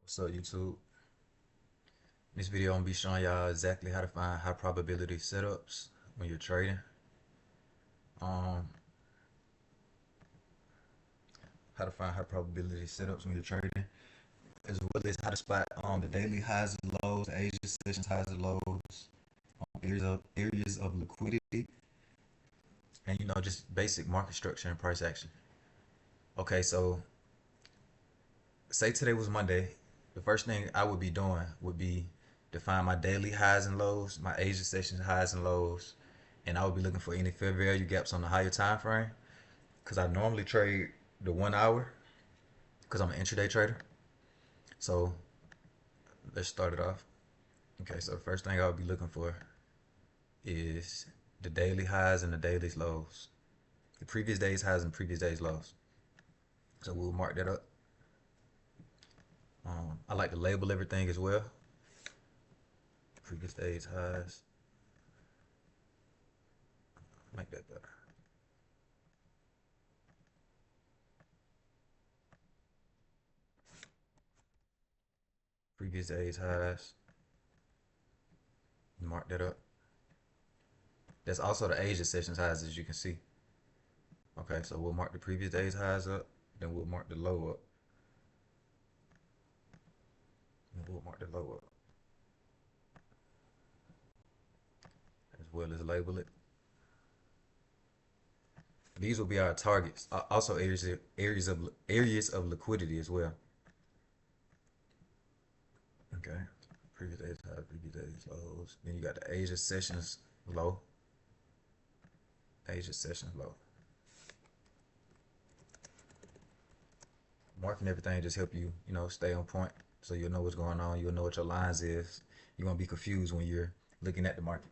What's up, YouTube? In this video, I'm gonna be showing y'all exactly how to find high probability setups when you're trading. Um, how to find high probability setups when you're trading, as well as how to spot the daily highs and lows, the Asia sessions highs and lows, areas of liquidity, and just basic market structure and price action. Okay, so say today was Monday, the first thing I would be doing would be to find my daily highs and lows, my Asia sessions highs and lows, and I would be looking for any fair value gaps on the higher time frame because I normally trade the 1 hour because I'm an intraday trader. So let's start it off. Okay, so the first thing I'll be looking for is the daily highs and the daily lows, the previous day's highs and previous day's lows. So we'll mark that up. I like to label everything as well. Previous day's highs, make that better. Previous day's highs, mark that up. That's also the Asia sessions highs, as you can see. Okay, so we'll mark the previous day's highs up, then we'll mark the low up, and we'll mark the low up, as well as label it. These will be our targets. Also areas of liquidity as well. Okay. Previous days high, previous days lows. Then you got the Asia sessions low. Asia sessions low. Marking everything just help you, stay on point. So you'll know what's going on. You'll know what your lines is. You won't be confused when you're looking at the market.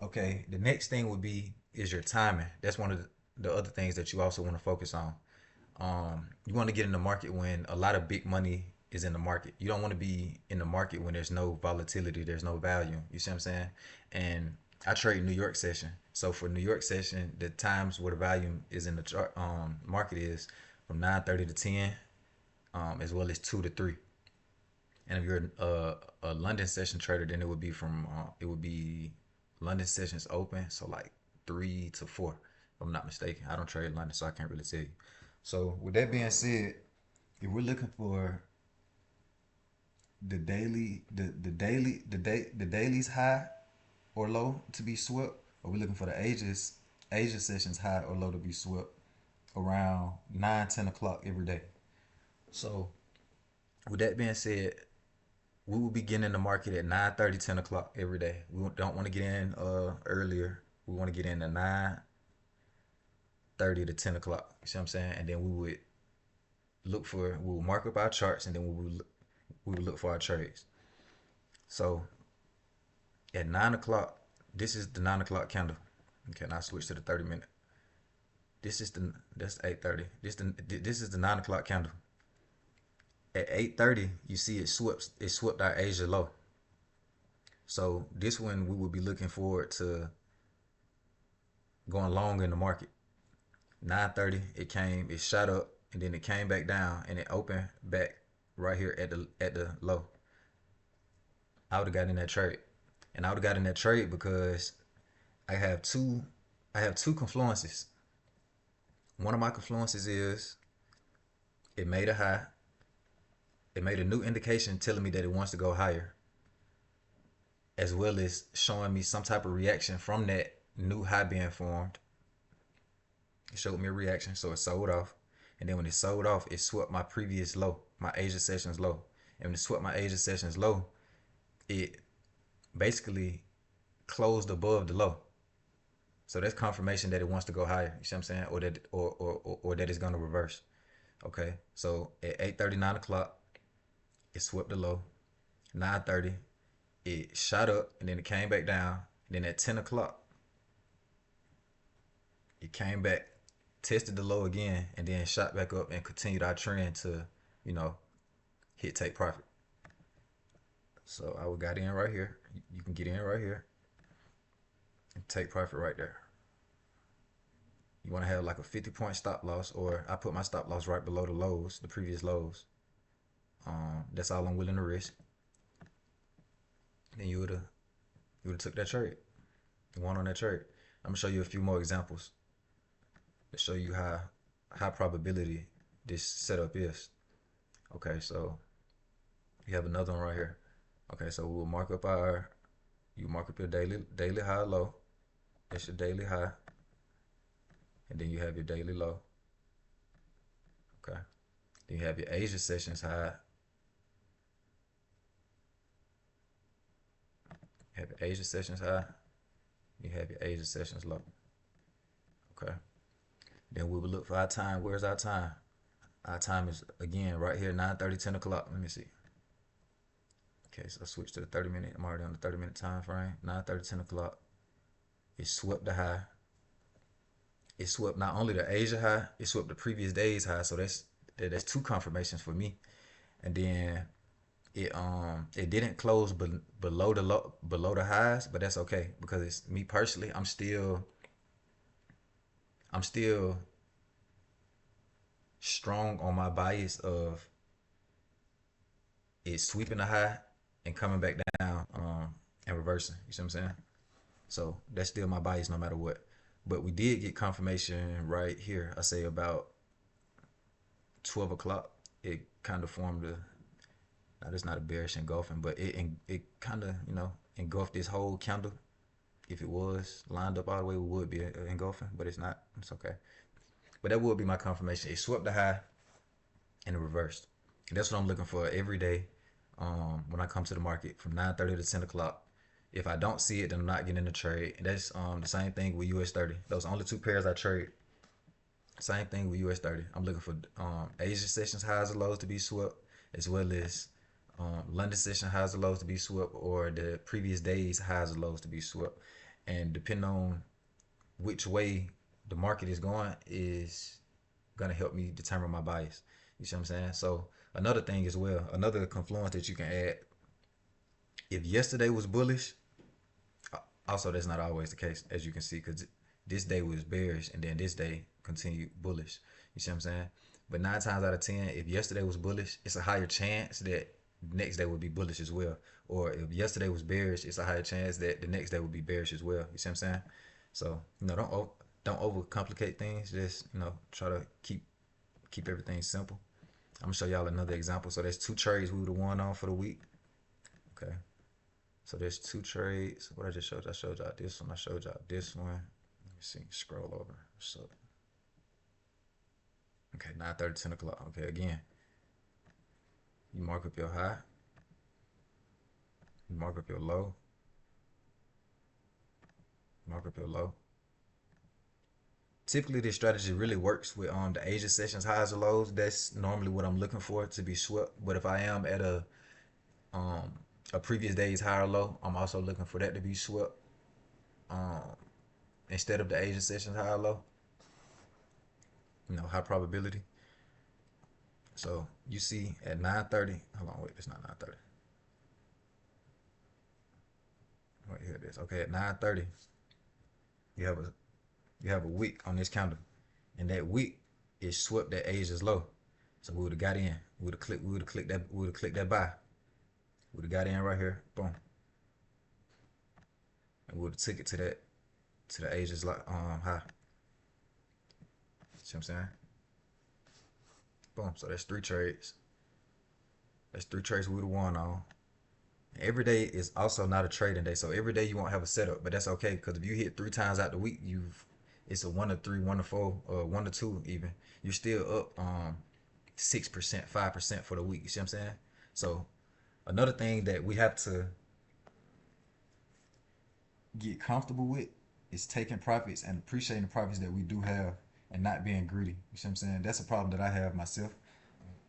Okay. The next thing would be is your timing. That's one of the other things that you also want to focus on. You want to get in the market when a lot of big money is in the market. You don't want to be in the market when there's no volatility, there's no value. You see what I'm saying? And I trade New York session. So for New York session, the times where the volume is in the chart market is from 9:30 to 10, as well as 2 to 3. And if you're a London session trader, then it would be London sessions open, so like 3 to 4. If I'm not mistaken. I don't trade London, so I can't really tell you. So with that being said, if we're looking for the daily's high or low to be swept, or we're looking for the Asia sessions high or low to be swept around 9, 10 o'clock every day. So with that being said, we will be getting in the market at 9:30, 10 o'clock every day. We don't want to get in earlier. We want to get in at 9:30 to 10 o'clock. You see what I'm saying? And then we will mark up our charts, and then we will look for our trades. So at 9 o'clock, this is the 9 o'clock candle. Okay, now switch to the 30 minute. That's 8:30. This is the 9 o'clock candle. At 8:30, you see it swept our Asia low. So this one we will be looking forward to going long in the market. 9:30, it shot up and then it came back down and it opened back right here at the low. I would have got in that trade. And I would have got in that trade because I have two I have two confluences. One of my confluences is it made a high. It made a new indication telling me that it wants to go higher, as well as showing me some type of reaction from that new high being formed. It showed me a reaction, so it sold off. And then when it sold off, it swept my previous low, my Asia sessions low. And when it swept my Asia sessions low, it basically closed above the low. So that's confirmation that it wants to go higher. You see what I'm saying? Or that it's gonna reverse. Okay. So at 8:30, 9 o'clock, it swept the low. 9:30, it shot up and then it came back down. And then at 10 o'clock, it came back, tested the low again, and then shot back up and continued our trend to, you know, hit take profit. So I would got in right here. You can get in right here and take profit right there. You want to have like a 50-point stop loss, or I put my stop loss right below the lows, the previous lows. That's all I'm willing to risk. Then you would have took that trade. You won on that trade. I'm gonna show you a few more examples to show you how high probability this setup is. Okay, so you have another one right here. Okay, so we'll mark up you mark up your daily high low. That's your daily high, and then you have your daily low. Okay, then you have your Asia sessions high. You have your Asia sessions high. You have your Asia sessions low. Okay. Then we will look for our time. Where's our time? Our time is again right here, 9:30, 10 o'clock. Let me see. Okay, so I switch to the 30-minute. I'm already on the 30-minute time frame. 9:30, 10 o'clock. It swept the high. It swept not only the Asia high, it swept the previous day's high. So that's two confirmations for me. And then it didn't close below the highs, but that's okay because it's me personally. I'm still strong on my bias of it sweeping the high and coming back down and reversing. You see what I'm saying? So that's still my bias no matter what. But we did get confirmation right here. I say about 12 o'clock. It kind of formed a. Now that's not a bearish engulfing, but it kind of engulfed this whole candle. If it was lined up all the way, it would be engulfing, but it's not. It's okay. But that would be my confirmation. It swept the high and it reversed. And that's what I'm looking for every day when I come to the market from 9:30 to 10 o'clock. If I don't see it, then I'm not getting in the trade. And that's the same thing with US 30. Those are only two pairs I trade. Same thing with US 30. I'm looking for Asia sessions highs and lows to be swept, as well as London session highs and lows to be swept, or the previous day's highs and lows to be swept. And depending on which way the market is going is gonna help me determine my bias. You see what I'm saying? So another thing as well, another confluence that you can add. If yesterday was bullish, also that's not always the case, as you can see, because this day was bearish and then this day continued bullish. You see what I'm saying? But 9 times out of 10, if yesterday was bullish, it's a higher chance that the next day would be bullish as well. Or if yesterday was bearish, it's a higher chance that the next day would be bearish as well. You see what I'm saying? So don't overcomplicate things. Just try to keep everything simple. I'm gonna show y'all another example. So there's two trades we would have won on for the week. Okay. So there's two trades. What I just showed you, I showed y'all this one. I showed y'all this one. Let me see. Scroll over. So okay, 9:30, 10 o'clock. Okay, again, you mark up your high. You mark up your low. Mark up your low. Typically, this strategy really works with the Asia sessions highs or lows. That's normally what I'm looking for to be swept. But if I am at um a previous day's high or low, I'm also looking for that to be swept instead of the Asia sessions high or low. High probability. So you see at 9:30. Hold on, wait, it's not 9:30. Wait, here it is. Okay, at 9:30, you have a wick on this candle, and that wick is swept at Asia's low. So we would have got in. We would have clicked that. We would have clicked that buy. We would have got in right here. Boom. And we would have took it to the Asia's high. See what I'm saying? Boom. So that's three trades. That's three trades we would have won on. Every day is also not a trading day, so every day you won't have a setup, but that's okay because if you hit 3 times out the week, it's a 1 to 3, 1 to 4, or 1 to 2 even. You're still up 6%, 5% for the week. You see what I'm saying? So another thing that we have to get comfortable with is taking profits and appreciating the profits that we do have and not being greedy. You see what I'm saying? That's a problem that I have myself.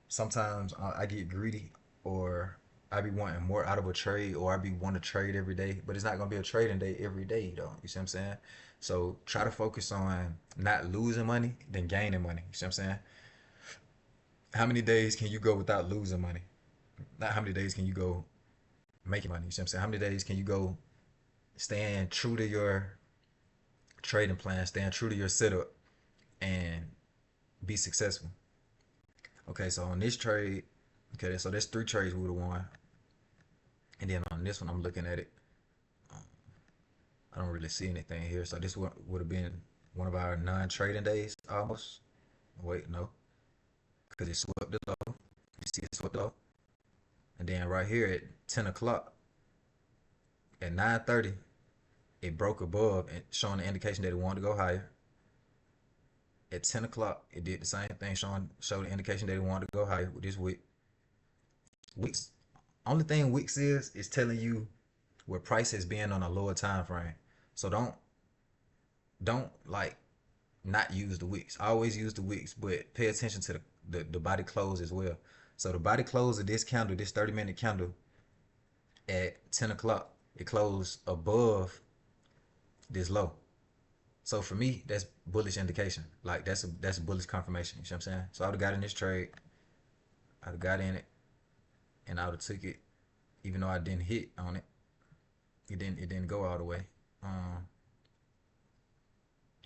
Sometimes I get greedy, or I be wanting more out of a trade, or I be wanting to trade every day, but it's not gonna be a trading day every day though. You see what I'm saying? So try to focus on not losing money than gaining money. You see what I'm saying? How many days can you go without losing money? Not how many days can you go making money. You see what I'm saying? How many days can you go staying true to your trading plan, staying true to your setup, and be successful? Okay, so on this trade, Okay, so there's three trades we would have won. And then on this one, I'm looking at it. um, I don't really see anything here. So this would have been one of our non-trading days almost. Wait, no, because it swept it low. You see it swept low. And then right here at 10 o'clock, at 9:30, it broke above and showing the indication that it wanted to go higher. At 10 o'clock, it did the same thing, showed the indication that it wanted to go higher with this wick. Wicks, only thing Wicks is telling you where price has been on a lower time frame. So don't like not use the wicks. I always use the wicks, but pay attention to the body close as well. So the body close of this candle, this 30-minute candle at 10 o'clock, it closed above this low. So for me, that's bullish indication. Like that's a bullish confirmation. You see what I'm saying? So I would have got in this trade. I'd have got in it, and I would have took it, even though I didn't hit on it. It didn't go all the way.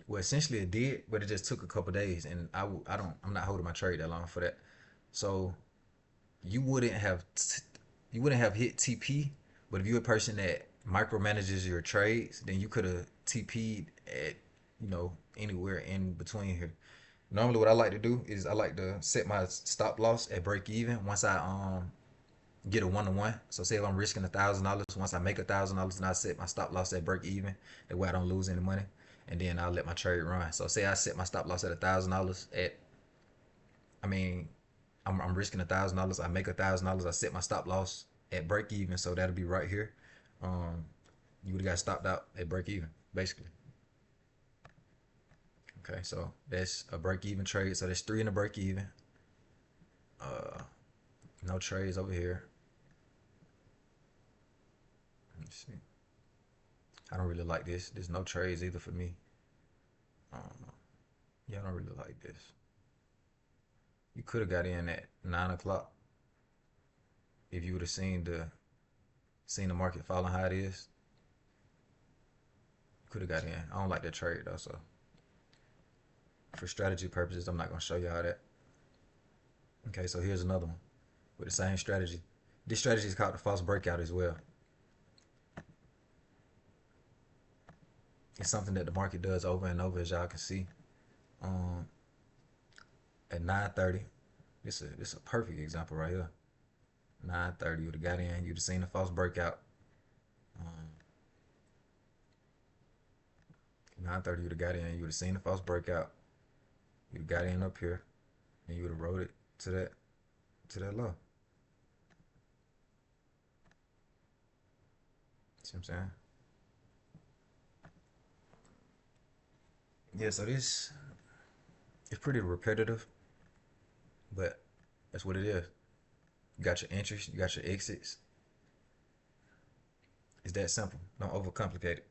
Well, essentially it did, but it just took a couple days, and I'm not holding my trade that long for that. So you wouldn't have you wouldn't have hit TP, but if you're a person that micromanages your trades, then you could have TP'd at anywhere in between here. Normally, what I like to do is I like to set my stop loss at break even once I get a 1-to-1. So say if I'm risking $1,000, once I make $1,000, then I set my stop loss at break even. That way I don't lose any money, and then I'll let my trade run. So say I set my stop loss at $1,000 at, I mean, I'm risking $1,000. I make $1,000. I set my stop loss at break even, so that'll be right here. Um, you would have got stopped out at break even, basically. Okay, so that's a break even trade. So there's three in the break even. Uh, no trades over here. Let me see. I don't really like this. There's no trades either for me. Um, yeah, I don't really like this. You could have got in at 9 o'clock if you would have seen the market falling how it is. You could have got in. I don't like that trade though, so for strategy purposes, I'm not gonna show y'all that. Okay, so here's another one with the same strategy. This strategy is called the false breakout as well. It's something that the market does over and over, as y'all can see. Um, at 9:30, this is a perfect example right here. 9:30, you'd have got in, you'd have seen the false breakout. Um, 9:30, you'd have got in, you would have seen the false breakout. You'd have got in up here, and you would have rode it to that low. See what I'm saying? Yeah, so this is pretty repetitive, but that's what it is. You got your entries, you got your exits. It's that simple. Don't overcomplicate it.